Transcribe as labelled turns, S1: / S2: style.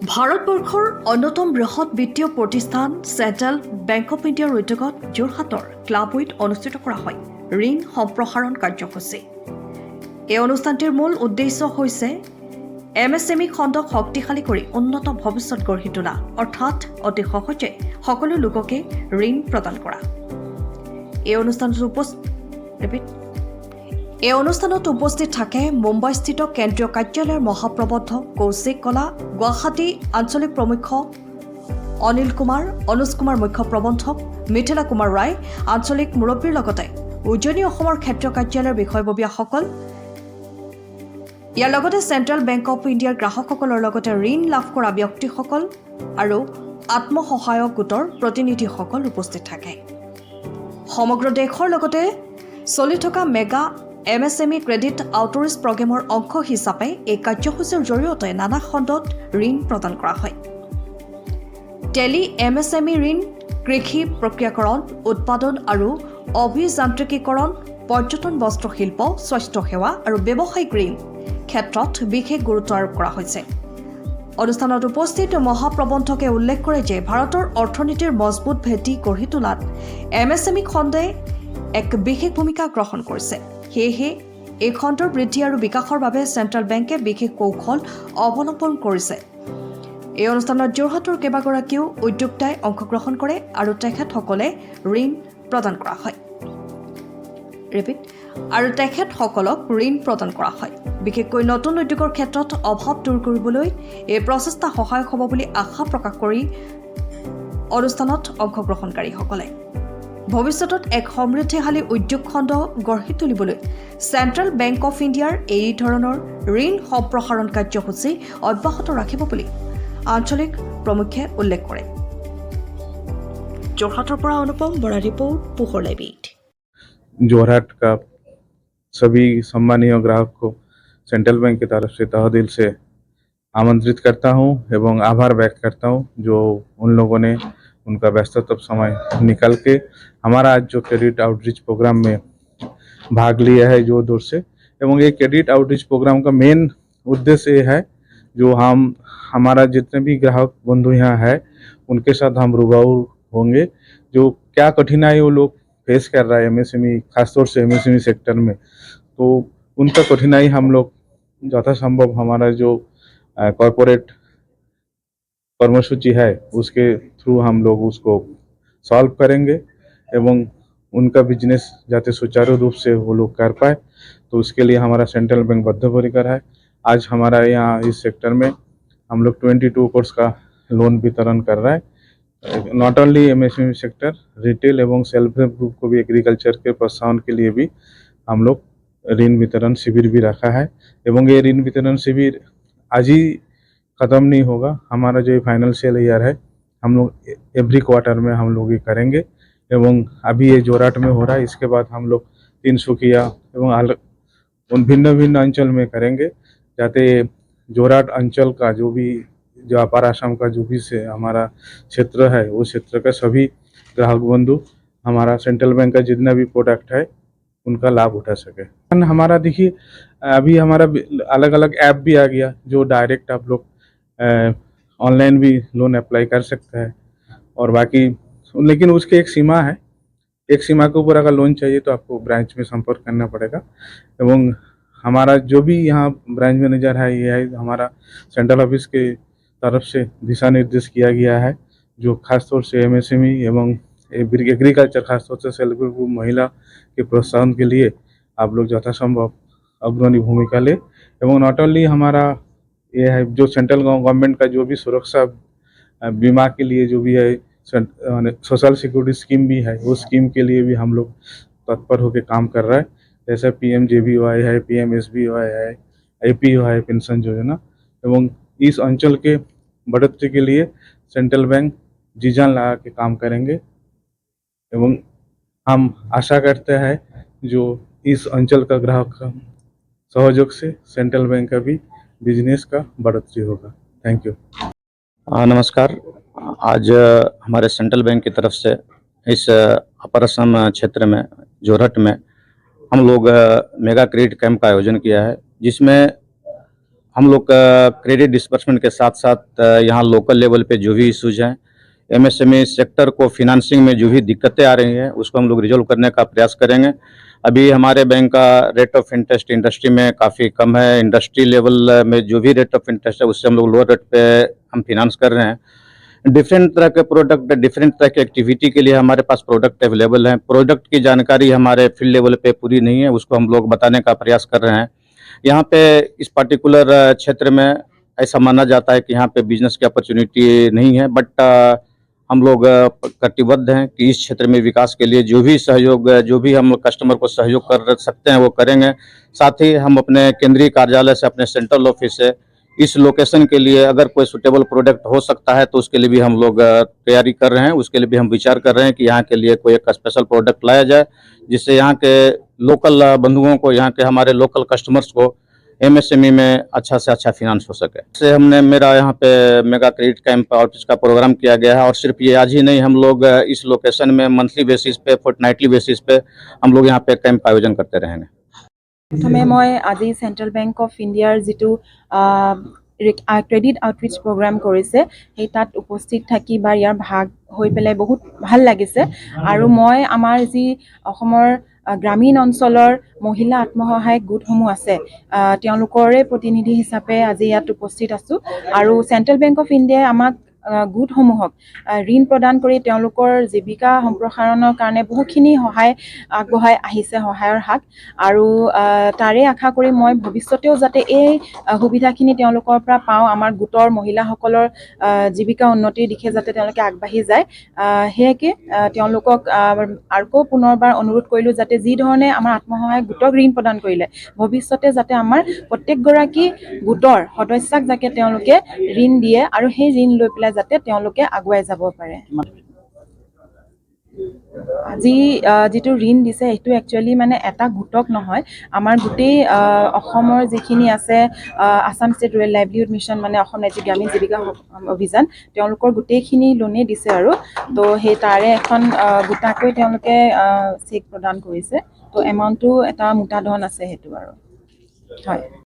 S1: ভাৰতবৰ্ষৰ অন্যতম বৃহৎ বিত্তীয় প্ৰতিষ্ঠান চেণ্ট্ৰেল বেংক অৱ ইণ্ডিয়াৰ উদ্যোগত যোৰহাটৰ ক্লাবউইত অনুষ্ঠিত কৰা হয় ঋণ সম্প্ৰসাৰণ কাৰ্যসূচী। এই অনুষ্ঠানটিৰ মূল উদ্দেশ্য হৈছে MSME খণ্ডক শক্তিশালী কৰি উন্নত ভৱিষ্যত গঢ়ি তোলা, অৰ্থাৎ অতি সহজে সকলো লোককে ঋণ প্ৰদান কৰা। এই অনুষ্ঠানত উপস্থিত থাকে মুম্বাইস্থিত কেন্দ্ৰীয় কাৰ্যালয়ৰ মহাপ্ৰবন্ধক কৌশিক কলা, গুৱাহাটী আঞ্চলিক প্ৰমুখ্য অনিল কুমাৰ, অনুজ কুমাৰ মুখ্য প্ৰবন্ধক, মিথিলা কুমাৰ ৰায় আঞ্চলিক মুৰব্বীৰ লগতে উজনি অসমৰ ক্ষেত্ৰীয় কাৰ্যালয়ৰ বিষয়ববীয়াসকল। ইয়াৰ লগতে চেণ্ট্ৰেল বেংক অৱ ইণ্ডিয়াৰ গ্ৰাহকসকলৰ লগতে ঋণ লাভ কৰা ব্যক্তিসকল আৰু আত্মসহায়ক গোটৰ প্ৰতিনিধিসকল উপস্থিত থাকে। সমগ্ৰ দেশৰ লগতে চলি থকা মেগা MSME ক্ৰেডিট আউটৰিচ প্ৰগ্ৰেমৰ অংশ হিচাপে এই কাৰ্যসূচীৰ জৰিয়তে নানা খণ্ডত ঋণ প্ৰদান কৰা হয়। টেলি MSME ঋণ, কৃষি প্ৰক্ৰিয়াকৰণ, উৎপাদন আৰু অভিযান্ত্ৰিকীকৰণ, পৰ্যটন, বস্ত্ৰশিল্প, স্বাস্থ্যসেৱা আৰু ব্যৱসায়িক ঋণ ক্ষেত্ৰত বিশেষ গুৰুত্ব আৰোপ কৰা হৈছে। অনুষ্ঠানত উপস্থিত মহাপ্ৰবন্ধকে উল্লেখ কৰে যে ভাৰতৰ অৰ্থনীতিৰ মজবুত ভেটি গঢ়ি তোলাত MSME খণ্ডে এক বিশেষ ভূমিকা গ্ৰহণ কৰিছে। সেয়েহে এই খণ্ডৰ বৃদ্ধি আৰু বিকাশৰ বাবে চেণ্ট্ৰেল বেংকে বিশেষ কৌশল অৱলম্বন কৰিছে। এই অনুষ্ঠানত যোৰহাটৰ কেইবাগৰাকীও উদ্যোক্তাই অংশগ্ৰহণ কৰে আৰু তেখেতসকলে ঋণ প্ৰদান কৰা হয়। তেখেতসকলক ঋণ প্ৰদান কৰা হয়। বিশেষকৈ নতুন উদ্যোগৰ ক্ষেত্ৰত অভাৱ দূৰ কৰিবলৈ এই প্ৰচেষ্টা সহায়ক হ'ব বুলি আশা প্ৰকাশ কৰি অনুষ্ঠানত অংশগ্ৰহণকাৰীসকলে ভৱিষ্যতত এক সমৃদ্ধিশালী উদ্যোগ খণ্ড গঢ়ি তুলিবলৈ চেণ্ট্ৰেল বেংক অৱ ইণ্ডিয়াৰ এই ধৰণৰ ঋণ সম্প্ৰসাৰণ কাৰ্যসূচী অব্যাহত ৰাখিব বুলি আঞ্চলিক প্ৰমুখ্যে উল্লেখ কৰে। যোৰহাটৰ পৰা অনুপম বৰা ৰিপোৰ্ট, পোহৰ লাইভ।
S2: जोरहाट का सभी सम्मानीय ग्राहक को सेंट्रल बैंक की तरफ से तहे दिल से आमंत्रित करता हूं एवं आभार व्यक्त करता हूं जो उन लोगों ने उनका व्यस्ततम समय निकाल के हमारा आज जो क्रेडिट आउटरीच प्रोग्राम में भाग लिया है जोर दूर से। एवं ये क्रेडिट आउटरीच प्रोग्राम का मेन उद्देश्य ये है जो हमारा जितने भी ग्राहक बंधु यहाँ है उनके साथ हम रूबरू होंगे, जो क्या कठिनाई वो लोग फेस कर रहा है MSME, खासतौर से MSME सेक्टर में, तो उनका कठिनाई हम लोग यथासंभव हमारा जो कॉरपोरेट कर्मसूची है उसके थ्रू हम लोग उसको सॉल्व करेंगे एवं उनका बिजनेस जाते सुचारू रूप से वो लोग कर पाए, तो उसके लिए हमारा सेंट्रल बैंक बद्धपरिकर है। आज हमारा यहाँ इस सेक्टर में हम लोग 22 करोड़ का लोन वितरण कर रहा है। Not only MSME sector, retail एवं सेल्फ हेल्प ग्रुप को भी एग्रीकल्चर के प्रोत्साहन के लिए भी हम लोग ऋण वितरण शिविर भी रखा है। एवं ये ऋण वितरण शिविर आज ही ख़त्म नहीं होगा, हमारा जो फाइनेंशियल ईयर है हम लोग एवरी क्वार्टर में हम लोग ये करेंगे। एवं अभी ये जोरहाट में हो रहा है, इसके बाद हम लोग तिनसुकिया एवं भिन्न भिन्न अंचल में करेंगे, जाते जोरहाट अंचल का जो अपर आसाम का जो भी से हमारा क्षेत्र है वो क्षेत्र का सभी ग्राहक बंधु हमारा सेंट्रल बैंक का जितना भी प्रोडक्ट है उनका लाभ उठा सके। हमारा देखिए अभी हमारा अलग अलग ऐप भी आ गया जो डायरेक्ट आप लोग ऑनलाइन भी लोन अप्लाई कर सकते हैं, और बाकी लेकिन उसकी एक सीमा है, एक सीमा के ऊपर अगर लोन चाहिए तो आपको ब्रांच में संपर्क करना पड़ेगा। एवं हमारा जो भी यहाँ ब्रांच मैनेजर है ये है हमारा सेंट्रल ऑफिस के तरफ से दिशा निर्देश किया गया है, जो खासतौर से MSME एवं एग्रीकल्चर खासतौर से सेल्फ हेल्प ग्रुप महिला के प्रोत्साहन के लिए आप लोग यथासंभव अग्रणी भूमिका ले। एवं नॉट ओनली हमारा ये है जो सेंट्रल गवर्नमेंट का जो भी सुरक्षा बीमा के लिए जो भी है सोशल सिक्योरिटी स्कीम भी है, वो स्कीम के लिए भी हम लोग तत्पर होकर काम कर रहा है, जैसे PMJBY है, PMSBY है, APO है, पेंशन योजना। एवं इस अंचल के बढ़ोतरी के लिए सेंट्रल बैंक जी जान लगा के काम करेंगे एवं हम आशा करते हैं जो इस अंचल का ग्राहक का सहयोग से सेंट्रल बैंक का भी बिजनेस का बढ़ोतरी होगा। Thank you.
S3: नमस्कार। आज हमारे सेंट्रल बैंक की तरफ से इस अपर असम क्षेत्र में जोरहाट में हम लोग मेगा क्रेडिट कैंप का आयोजन किया है, जिसमें हम लोग क्रेडिट डिस्बर्समेंट के साथ साथ यहाँ लोकल लेवल पे जो भी इश्यूज हैं, एमएसएमई सेक्टर को फिनांसिंग में जो भी दिक्कतें आ रही हैं उसको हम लोग रिजोल्व करने का प्रयास करेंगे। अभी हमारे बैंक का रेट ऑफ इंटरेस्ट इंडस्ट्री में काफ़ी कम है। इंडस्ट्री लेवल में जो भी रेट ऑफ इंटरेस्ट है उससे हम लोग लोअर रेट पे हम फिनांस कर रहे हैं। डिफरेंट तरह के प्रोडक्ट, डिफरेंट तरह की एक्टिविटी के लिए हमारे पास प्रोडक्ट अवेलेबल हैं। प्रोडक्ट की जानकारी हमारे फील्ड लेवल पे पूरी नहीं है, उसको हम लोग बताने का प्रयास कर रहे हैं। यहाँ पे इस पर्टिकुलर क्षेत्र में ऐसा माना जाता है कि यहाँ पे बिजनेस की अपॉर्चुनिटी नहीं है, बट हम लोग कटिबद्ध हैं कि इस क्षेत्र में विकास के लिए जो भी सहयोग, जो भी हम कस्टमर को सहयोग कर सकते हैं वो करेंगे। साथ ही हम अपने केंद्रीय कार्यालय से, अपने सेंट्रल ऑफिस से इस लोकेशन के लिए अगर कोई सुटेबल प्रोडक्ट हो सकता है तो उसके लिए भी हम लोग तैयारी कर रहे हैं। उसके लिए भी हम विचार कर रहे हैं कि यहाँ के लिए कोई एक स्पेशल प्रोडक्ट लाया जाए जिससे यहाँ के लोकल बंधुओं को, यहाँ के हमारे लोकल कस्टमर्स को एमएसएमई में अच्छा से अच्छा फिनांस हो सके। से हमने मेरा यहाँ पे मेगा क्रेडिट कैंप आउटरीच का प्रोग्राम किया गया है और सिर्फ ये आज ही नहीं, हम लोग इस लोकेशन में मंथली बेसिस पे, फोर्टनाइटली बेसिस पे हम लोग यहाँ पे कैंप आयोजन करते रहेंगे।
S4: प्रथमे मैं आज सेंट्रल बैंक ऑफ इंडियार जितु क्रेडिट आउटरीच प्रोग्राम करिছে সেই তাত উপস্থিত থাকি বা ইয়াৰ ভাগ হৈ পেলাই বহুত ভাল লাগিছে। আৰু মই আমাৰ যি অসমৰ গ্ৰামীণ অঞ্চলৰ মহিলা আত্মসহায়ক গোটসমূহ আছে তেওঁলোকৰে প্ৰতিনিধি হিচাপে আজি ইয়াত উপস্থিত আছোঁ। আৰু সেন্ট্ৰেল বেংক অফ ইণ্ডিয়াই আমাক গোটসমূহক ঋণ প্ৰদান কৰি তেওঁলোকৰ জীৱিকা সম্প্ৰসাৰণৰ কাৰণে বহুখিনি সহায় আগবঢ়াই আহিছে, সহায়ৰ হাত। আৰু তাৰে আশা কৰি মই ভৱিষ্যতেও যাতে এই সুবিধাখিনি তেওঁলোকৰ পৰা পাওঁ, আমাৰ গোটৰ মহিলাসকলৰ জীৱিকা উন্নতিৰ দিশে যাতে তেওঁলোকে আগবাঢ়ি যায়, সেয়াকে তেওঁলোকক আকৌ পুনৰবাৰ অনুৰোধ কৰিলোঁ যাতে যি ধৰণে আমাৰ আত্মসহায়ক গোটক ঋণ প্ৰদান কৰিলে ভৱিষ্যতে যাতে আমাৰ প্ৰত্যেকগৰাকী গোটৰ সদস্যাক যাতে তেওঁলোকে ঋণ দিয়ে আৰু সেই ঋণ লৈ পেলাই যাতে তেওঁলোকে আগুৱাই যাব পাৰে। আজি যিটো ঋণ দিছে সেইটো একচুৱেলি মানে এটা গোটক নহয়, আমাৰ গোটেই অসমৰ যিখিনি আছে Assam state rural livelihood mission, মানে অসম ৰাজ্যিক গ্ৰামীণ জীৱিকা অভিযান, তেওঁলোকৰ গোটেইখিনি লোনেই দিছে। আৰু তো সেই তাৰে এখন গোটাকৈ তেওঁলোকে চেক প্ৰদান কৰিছে। তো এমাউণ্টটো এটা মোটা ধন আছে সেইটো আৰু হয়।